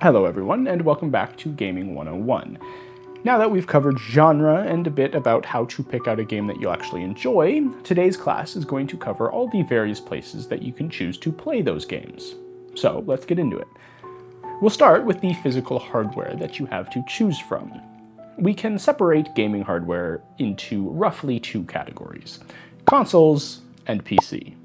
Hello everyone, and welcome back to Gaming 101. Now that we've covered genre and a bit about how to pick out a game that you'll actually enjoy, today's class is going to cover all the various places that you can choose to play those games. So let's get into it. We'll start with the physical hardware that you have to choose from. We can separate gaming hardware into roughly two categories: consoles and PC.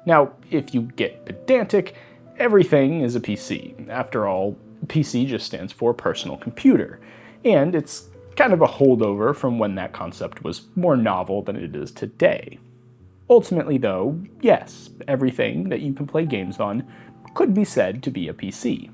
Now, if you get pedantic, everything is a PC. After all, PC just stands for personal computer, and it's kind of a holdover from when that concept was more novel than it is today. Ultimately though, yes, everything that you can play games on could be said to be a PC.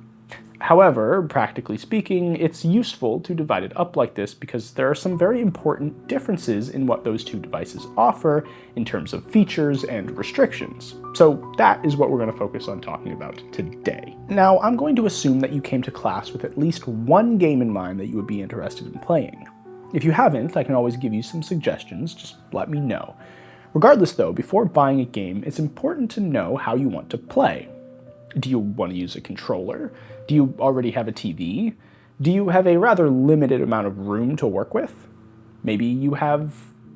However, practically speaking, it's useful to divide it up like this because there are some very important differences in what those two devices offer in terms of features and restrictions. So that is what we're going to focus on talking about today. Now, I'm going to assume that you came to class with at least one game in mind that you would be interested in playing. If you haven't, I can always give you some suggestions, just let me know. Regardless though, before buying a game, it's important to know how you want to play. Do you want to use a controller? Do you already have a TV? Do you have a rather limited amount of room to work with? Maybe you have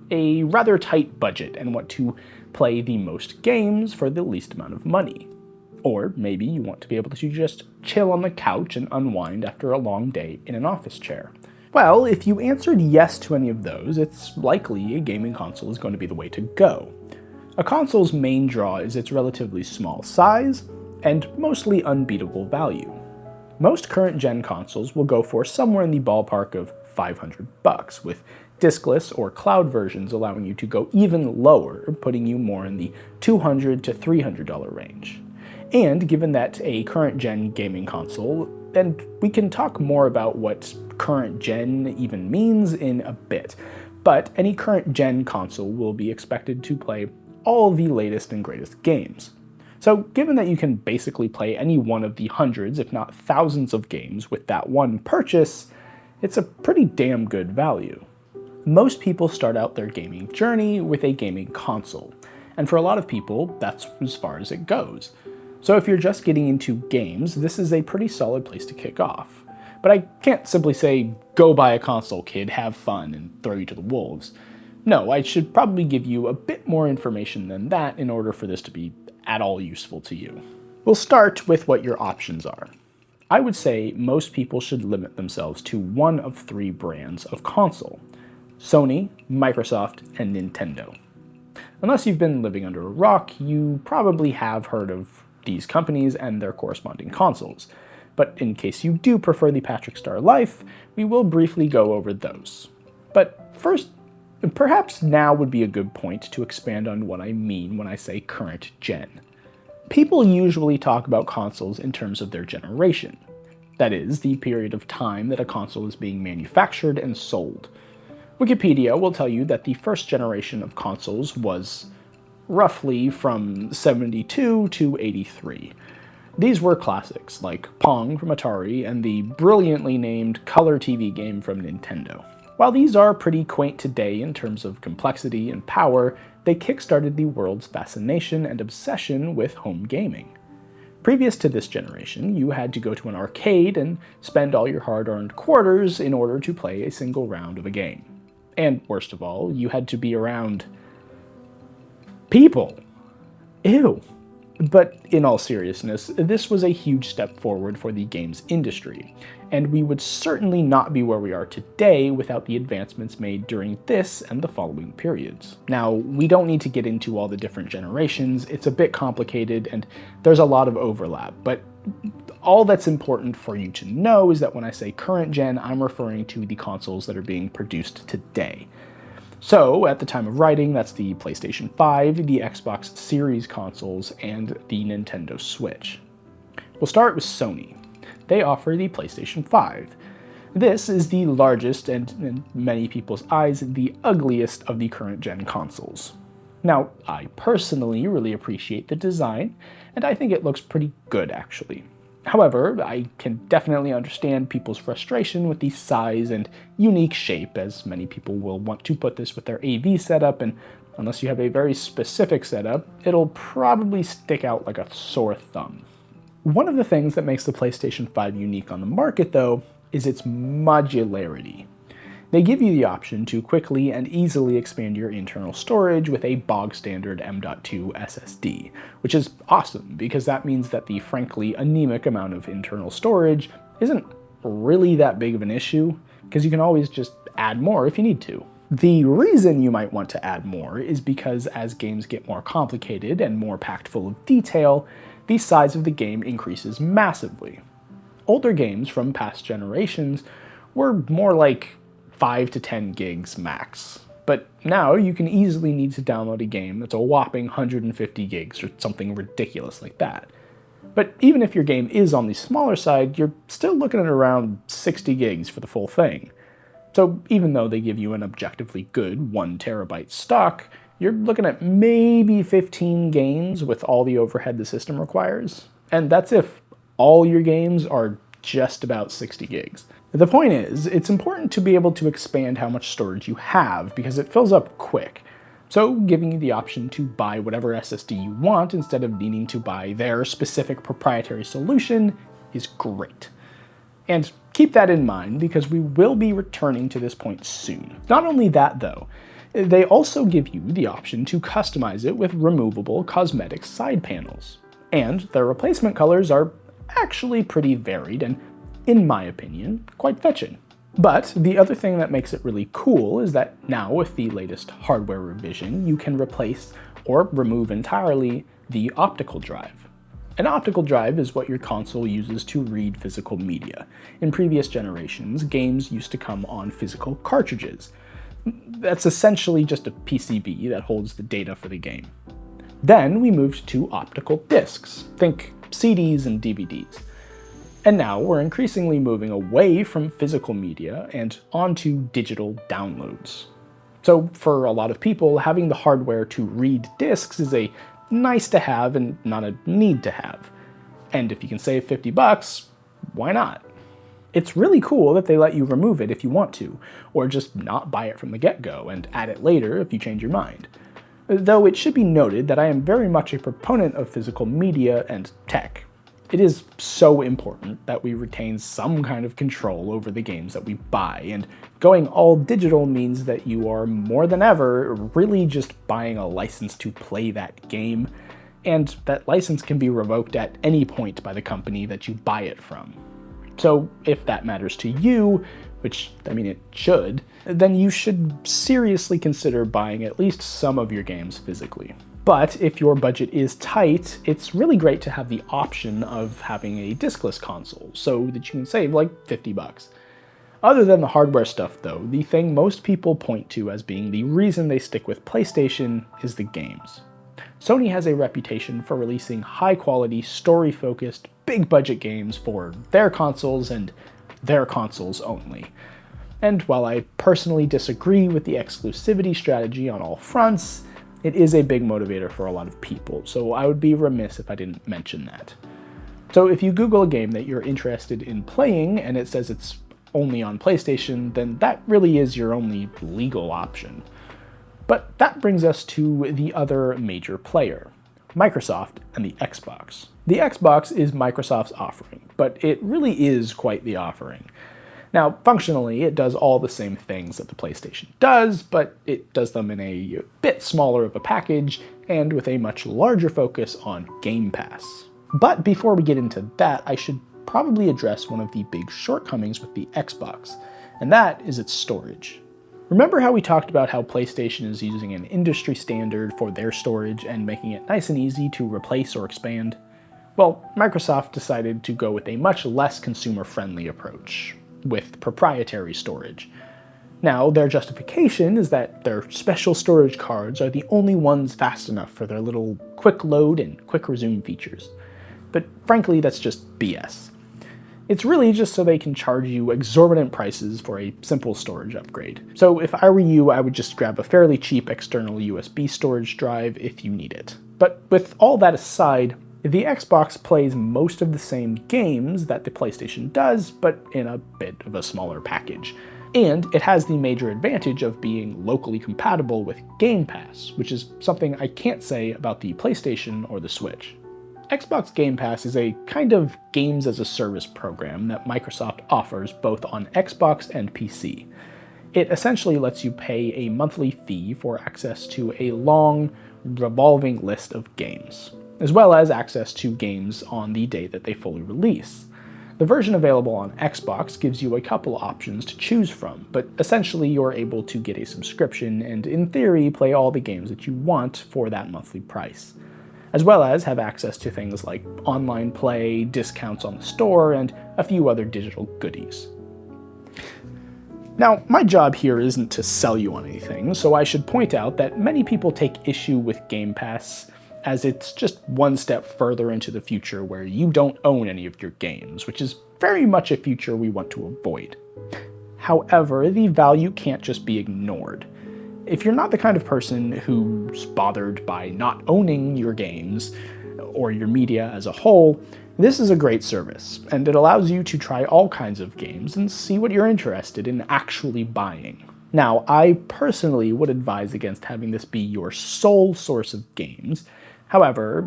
a rather tight budget and want to play the most games for the least amount of money. Or maybe you want to be able to just chill on the couch and unwind after a long day in an office chair. Well, if you answered yes to any of those, it's likely a gaming console is going to be the way to go. A console's main draw is its relatively small size and mostly unbeatable value. Most current-gen consoles will go for somewhere in the ballpark of $500, with diskless or cloud versions allowing you to go even lower, putting you more in the $200 to $300 range. And given that a current-gen gaming console, and we can talk more about what current-gen even means in a bit, but any current-gen console will be expected to play all the latest and greatest games. So given that you can basically play any one of the hundreds, if not thousands of games with that one purchase, it's a pretty damn good value. Most people start out their gaming journey with a gaming console, and for a lot of people, that's as far as it goes. So if you're just getting into games, this is a pretty solid place to kick off. But I can't simply say, go buy a console, kid, have fun, and throw you to the wolves. No, I should probably give you a bit more information than that in order for this to be at all useful to you. We'll start with what your options are. I would say most people should limit themselves to one of three brands of console: Sony, Microsoft, and Nintendo. Unless you've been living under a rock, you probably have heard of these companies and their corresponding consoles. But in case you do prefer the Patrick Star life, we will briefly go over those. But first, perhaps now would be a good point to expand on what I mean when I say current gen. People usually talk about consoles in terms of their generation. That is, the period of time that a console is being manufactured and sold. Wikipedia will tell you that the first generation of consoles was roughly from 72 to 83. These were classics like Pong from Atari and the brilliantly named Color TV game from Nintendo. While these are pretty quaint today in terms of complexity and power, they kickstarted the world's fascination and obsession with home gaming. Previous to this generation, you had to go to an arcade and spend all your hard-earned quarters in order to play a single round of a game. And worst of all, you had to be around people. Ew. But in all seriousness, this was a huge step forward for the games industry, and we would certainly not be where we are today without the advancements made during this and the following periods. Now, we don't need to get into all the different generations, it's a bit complicated and there's a lot of overlap, but all that's important for you to know is that when I say current gen, I'm referring to the consoles that are being produced today. So, at the time of writing, that's the PlayStation 5, the Xbox Series consoles, and the Nintendo Switch. We'll start with Sony. They offer the PlayStation 5. This is the largest and, in many people's eyes, the ugliest of the current gen consoles. Now, I personally really appreciate the design, and I think it looks pretty good actually. However, I can definitely understand people's frustration with the size and unique shape, as many people will want to put this with their AV setup, and unless you have a very specific setup, it'll probably stick out like a sore thumb. One of the things that makes the PlayStation 5 unique on the market, though, is its modularity. They give you the option to quickly and easily expand your internal storage with a bog-standard M.2 SSD, which is awesome because that means that the frankly anemic amount of internal storage isn't really that big of an issue, because you can always just add more if you need to. The reason you might want to add more is because as games get more complicated and more packed full of detail, the size of the game increases massively. Older games from past generations were more like 5 to 10 gigs max. But now you can easily need to download a game that's a whopping 150 gigs or something ridiculous like that. But even if your game is on the smaller side, you're still looking at around 60 gigs for the full thing. So even though they give you an objectively good 1 terabyte stock, you're looking at maybe 15 games with all the overhead the system requires. And that's if all your games are just about 60 gigs. The point is, it's important to be able to expand how much storage you have because it fills up quick. So giving you the option to buy whatever SSD you want instead of needing to buy their specific proprietary solution is great. And keep that in mind because we will be returning to this point soon. Not only that though, they also give you the option to customize it with removable cosmetic side panels. And their replacement colors are actually pretty varied and, in my opinion, quite fetching. But the other thing that makes it really cool is that now with the latest hardware revision, you can replace or remove entirely the optical drive. An optical drive is what your console uses to read physical media. In previous generations, games used to come on physical cartridges. That's essentially just a PCB that holds the data for the game. Then we moved to optical discs, think CDs and DVDs. And now we're increasingly moving away from physical media and onto digital downloads. So for a lot of people, having the hardware to read discs is a nice to have and not a need to have. And if you can save $50, why not? It's really cool that they let you remove it if you want to, or just not buy it from the get-go and add it later if you change your mind. Though it should be noted that I am very much a proponent of physical media and tech. It is so important that we retain some kind of control over the games that we buy, and going all digital means that you are more than ever really just buying a license to play that game, and that license can be revoked at any point by the company that you buy it from. So if that matters to you, which, I mean, it should, then you should seriously consider buying at least some of your games physically. But if your budget is tight, it's really great to have the option of having a discless console so that you can save like $50. Other than the hardware stuff though, the thing most people point to as being the reason they stick with PlayStation is the games. Sony has a reputation for releasing high-quality, story-focused, big-budget games for their consoles and their consoles only. And while I personally disagree with the exclusivity strategy on all fronts, it is a big motivator for a lot of people, so I would be remiss if I didn't mention that. So if you Google a game that you're interested in playing and it says it's only on PlayStation, then that really is your only legal option. But that brings us to the other major player, Microsoft and the Xbox. The Xbox is Microsoft's offering, but it really is quite the offering. Now, functionally, it does all the same things that the PlayStation does, but it does them in a bit smaller of a package and with a much larger focus on Game Pass. But before we get into that, I should probably address one of the big shortcomings with the Xbox, and that is its storage. Remember how we talked about how PlayStation is using an industry standard for their storage and making it nice and easy to replace or expand? Well, Microsoft decided to go with a much less consumer-friendly approach, with proprietary storage. Now, their justification is that their special storage cards are the only ones fast enough for their little quick load and quick resume features. But frankly, that's just BS. It's really just so they can charge you exorbitant prices for a simple storage upgrade. So if I were you, I would just grab a fairly cheap external USB storage drive if you need it. But with all that aside, the Xbox plays most of the same games that the PlayStation does, but in a bit of a smaller package. And it has the major advantage of being locally compatible with Game Pass, which is something I can't say about the PlayStation or the Switch. Xbox Game Pass is a kind of games as a service program that Microsoft offers both on Xbox and PC. It essentially lets you pay a monthly fee for access to a long, revolving list of games, as well as access to games on the day that they fully release. The version available on Xbox gives you a couple options to choose from, but essentially you're able to get a subscription and, in theory, play all the games that you want for that monthly price, as well as have access to things like online play, discounts on the store, and a few other digital goodies. Now, my job here isn't to sell you on anything, so I should point out that many people take issue with Game Pass as it's just one step further into the future where you don't own any of your games, which is very much a future we want to avoid. However, the value can't just be ignored. If you're not the kind of person who's bothered by not owning your games or your media as a whole, this is a great service, and it allows you to try all kinds of games and see what you're interested in actually buying. Now, I personally would advise against having this be your sole source of games. However,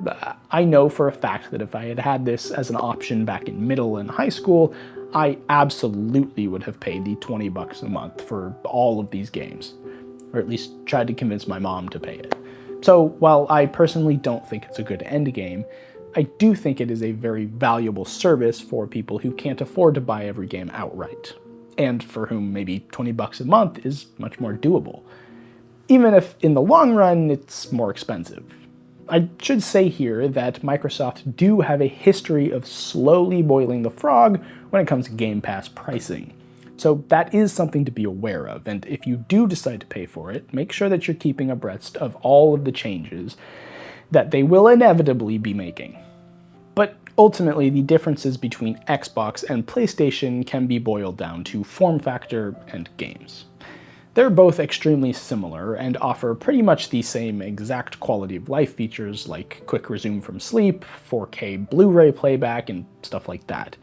I know for a fact that if I had had this as an option back in middle and high school, I absolutely would have paid the $20 a month for all of these games, or at least tried to convince my mom to pay it. So while I personally don't think it's a good endgame, I do think it is a very valuable service for people who can't afford to buy every game outright, and for whom maybe $20 a month is much more doable, even if in the long run it's more expensive. I should say here that Microsoft do have a history of slowly boiling the frog when it comes to Game Pass pricing. So that is something to be aware of, and if you do decide to pay for it, make sure that you're keeping abreast of all of the changes that they will inevitably be making. But ultimately, the differences between Xbox and PlayStation can be boiled down to form factor and games. They're both extremely similar and offer pretty much the same exact quality of life features like quick resume from sleep, 4K Blu-ray playback, and stuff like that.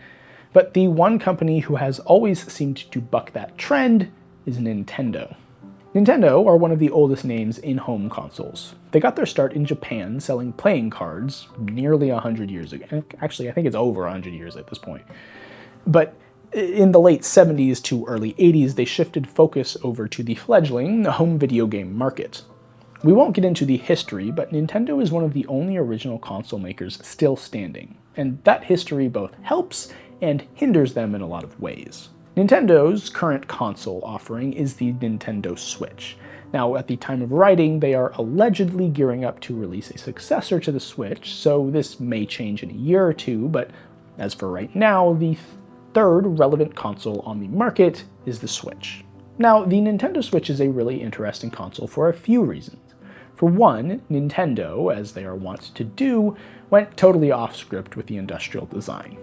But the one company who has always seemed to buck that trend is Nintendo. Nintendo are one of the oldest names in home consoles. They got their start in Japan selling playing cards nearly 100 years ago. Actually, I think it's over 100 years at this point. But in the late 70s to early 80s, they shifted focus over to the fledgling home video game market. We won't get into the history, but Nintendo is one of the only original console makers still standing, and that history both helps and hinders them in a lot of ways. Nintendo's current console offering is the Nintendo Switch. Now, at the time of writing, they are allegedly gearing up to release a successor to the Switch, so this may change in a year or two, but as for right now, the third relevant console on the market is the Switch. Now, the Nintendo Switch is a really interesting console for a few reasons. For one, Nintendo, as they are wont to do, went totally off script with the industrial design.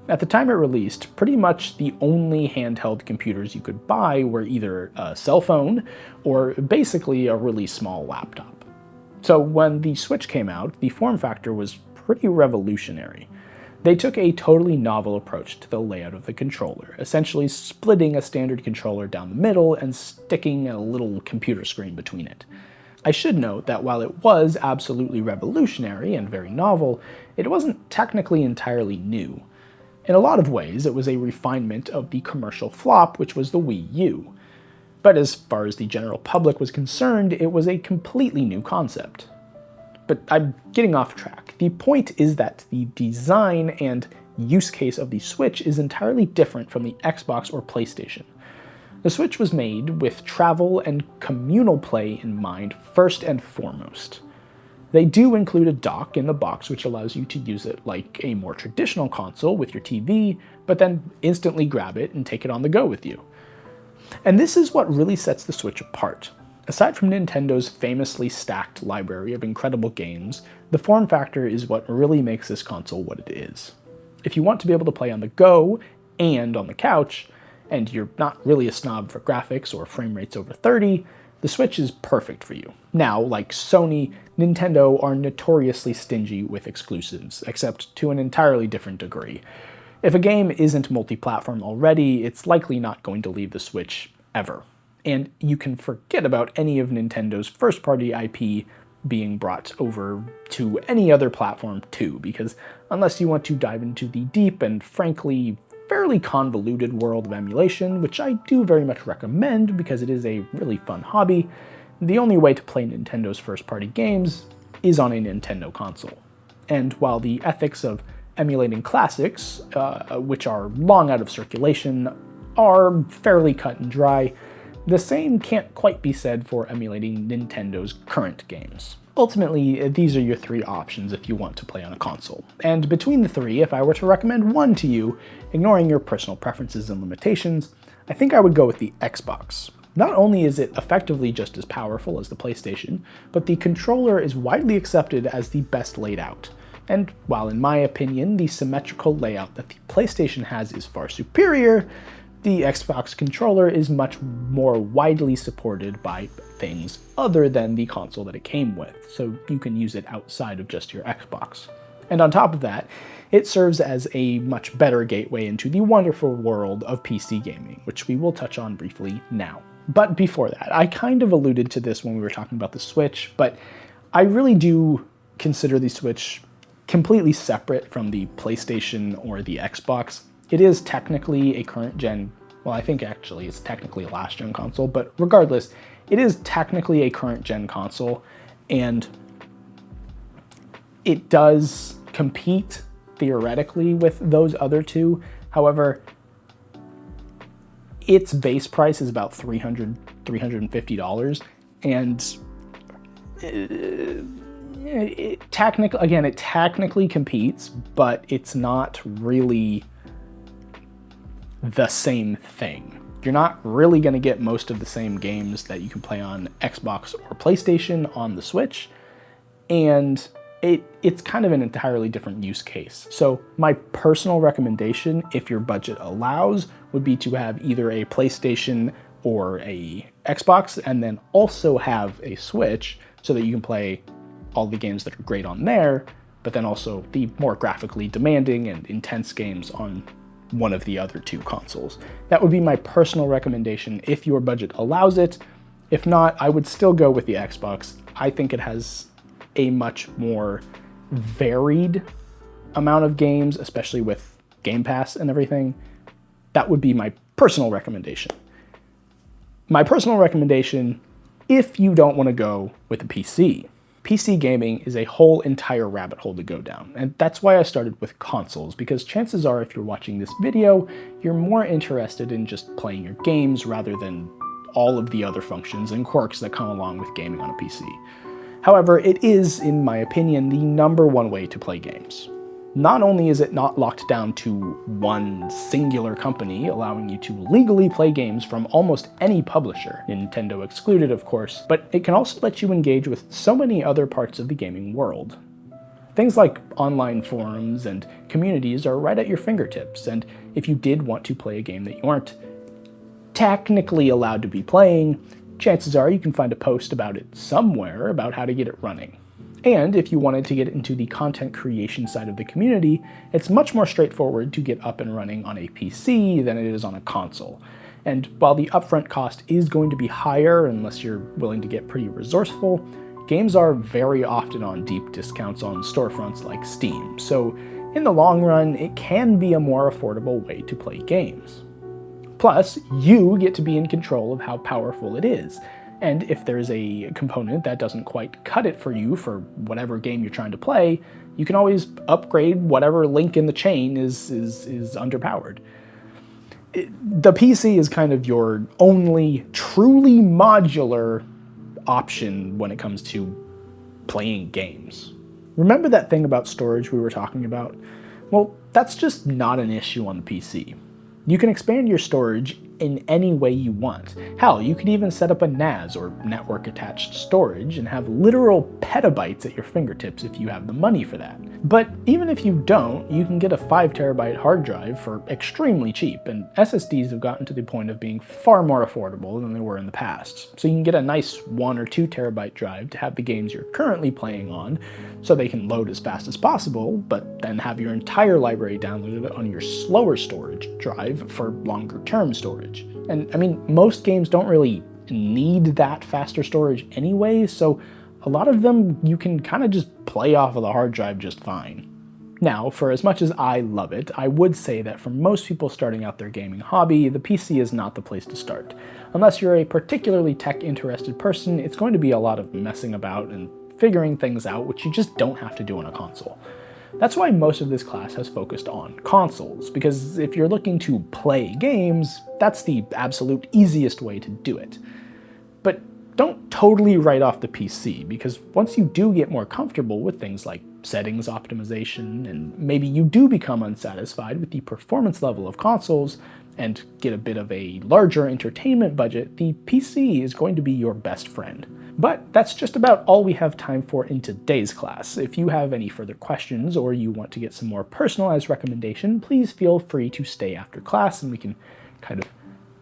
At the time it released, pretty much the only handheld computers you could buy were either a cell phone or basically a really small laptop. So when the Switch came out, the form factor was pretty revolutionary. They took a totally novel approach to the layout of the controller, essentially splitting a standard controller down the middle and sticking a little computer screen between it. I should note that while it was absolutely revolutionary and very novel, it wasn't technically entirely new. In a lot of ways, it was a refinement of the commercial flop, which was the Wii U. But as far as the general public was concerned, it was a completely new concept. But I'm getting off track. The point is that the design and use case of the Switch is entirely different from the Xbox or PlayStation. The Switch was made with travel and communal play in mind first and foremost. They do include a dock in the box which allows you to use it like a more traditional console with your TV, but then instantly grab it and take it on the go with you. And this is what really sets the Switch apart. Aside from Nintendo's famously stacked library of incredible games, the form factor is what really makes this console what it is. If you want to be able to play on the go and on the couch, and you're not really a snob for graphics or frame rates over 30, the Switch is perfect for you. Now, like Sony, Nintendo are notoriously stingy with exclusives, except to an entirely different degree. If a game isn't multi-platform already, it's likely not going to leave the Switch ever. And you can forget about any of Nintendo's first-party IP being brought over to any other platform too, because unless you want to dive into the deep and frankly fairly convoluted world of emulation, which I do very much recommend because it is a really fun hobby, the only way to play Nintendo's first-party games is on a Nintendo console. And while the ethics of emulating classics, which are long out of circulation, are fairly cut and dry, the same can't quite be said for emulating Nintendo's current games. Ultimately, these are your three options if you want to play on a console. And between the three, if I were to recommend one to you, ignoring your personal preferences and limitations, I think I would go with the Xbox. Not only is it effectively just as powerful as the PlayStation, but the controller is widely accepted as the best laid out. And while in my opinion, the symmetrical layout that the PlayStation has is far superior, the Xbox controller is much more widely supported by things other than the console that it came with, so you can use it outside of just your Xbox. And on top of that, it serves as a much better gateway into the wonderful world of PC gaming, which we will touch on briefly now. But before that, I kind of alluded to this when we were talking about the Switch, but I really do consider the Switch completely separate from the PlayStation or the Xbox. It is technically a current gen, well, I think actually it's technically a last gen console, but regardless, it is technically a current gen console, and it does compete theoretically with those other two. However, its base price is about $350, and it technically competes, but it's not really the same thing. You're not really going to get most of the same games that you can play on Xbox or PlayStation on the Switch, and it's kind of an entirely different use case. So my personal recommendation, if your budget allows, would be to have either a PlayStation or a Xbox, and then also have a Switch so that you can play all the games that are great on there, but then also the more graphically demanding and intense games on one of the other two consoles. That would be my personal recommendation if your budget allows it. If not, I would still go with the Xbox. I think it has a much more varied amount of games, especially with Game Pass and everything. That would be my personal recommendation. My personal recommendation, if you don't want to go with a PC. PC gaming is a whole entire rabbit hole to go down, and that's why I started with consoles, because chances are if you're watching this video, you're more interested in just playing your games rather than all of the other functions and quirks that come along with gaming on a PC. However, it is, in my opinion, the #1 way to play games. Not only is it not locked down to one singular company, allowing you to legally play games from almost any publisher, Nintendo excluded of course, but it can also let you engage with so many other parts of the gaming world. Things like online forums and communities are right at your fingertips, and if you did want to play a game that you aren't technically allowed to be playing, chances are you can find a post about it somewhere about how to get it running. And if you wanted to get into the content creation side of the community, it's much more straightforward to get up and running on a PC than it is on a console. And while the upfront cost is going to be higher unless you're willing to get pretty resourceful, games are very often on deep discounts on storefronts like Steam. So in the long run, it can be a more affordable way to play games. Plus, you get to be in control of how powerful it is. And if there's a component that doesn't quite cut it for you for whatever game you're trying to play, you can always upgrade whatever link in the chain is underpowered. The PC is kind of your only truly modular option when it comes to playing games. Remember that thing about storage we were talking about? Well, that's just not an issue on the PC. You can expand your storage in any way you want. Hell, you could even set up a NAS or network attached storage and have literal petabytes at your fingertips if you have the money for that. But even if you don't, you can get a 5 terabyte hard drive for extremely cheap, and SSDs have gotten to the point of being far more affordable than they were in the past. So you can get a nice 1 or 2 terabyte drive to have the games you're currently playing on so they can load as fast as possible, but then have your entire library downloaded on your slower storage drive for longer term storage. And I mean, most games don't really need that faster storage anyway, so a lot of them you can kind of just play off of the hard drive just fine. Now, for as much as I love it, I would say that for most people starting out their gaming hobby, the PC is not the place to start. Unless you're a particularly tech-interested person, it's going to be a lot of messing about and figuring things out, which you just don't have to do on a console. That's why most of this class has focused on consoles, because if you're looking to play games, that's the absolute easiest way to do it. But don't totally write off the PC, because once you do get more comfortable with things like settings optimization, and maybe you do become unsatisfied with the performance level of consoles, and get a bit of a larger entertainment budget, the PC is going to be your best friend. But that's just about all we have time for in today's class. If you have any further questions or you want to get some more personalized recommendation, please feel free to stay after class and we can kind of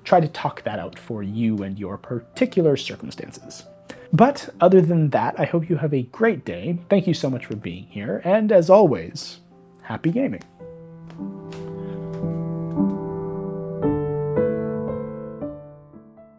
try to talk that out for you and your particular circumstances. But other than that, I hope you have a great day. Thank you so much for being here, and as always, happy gaming.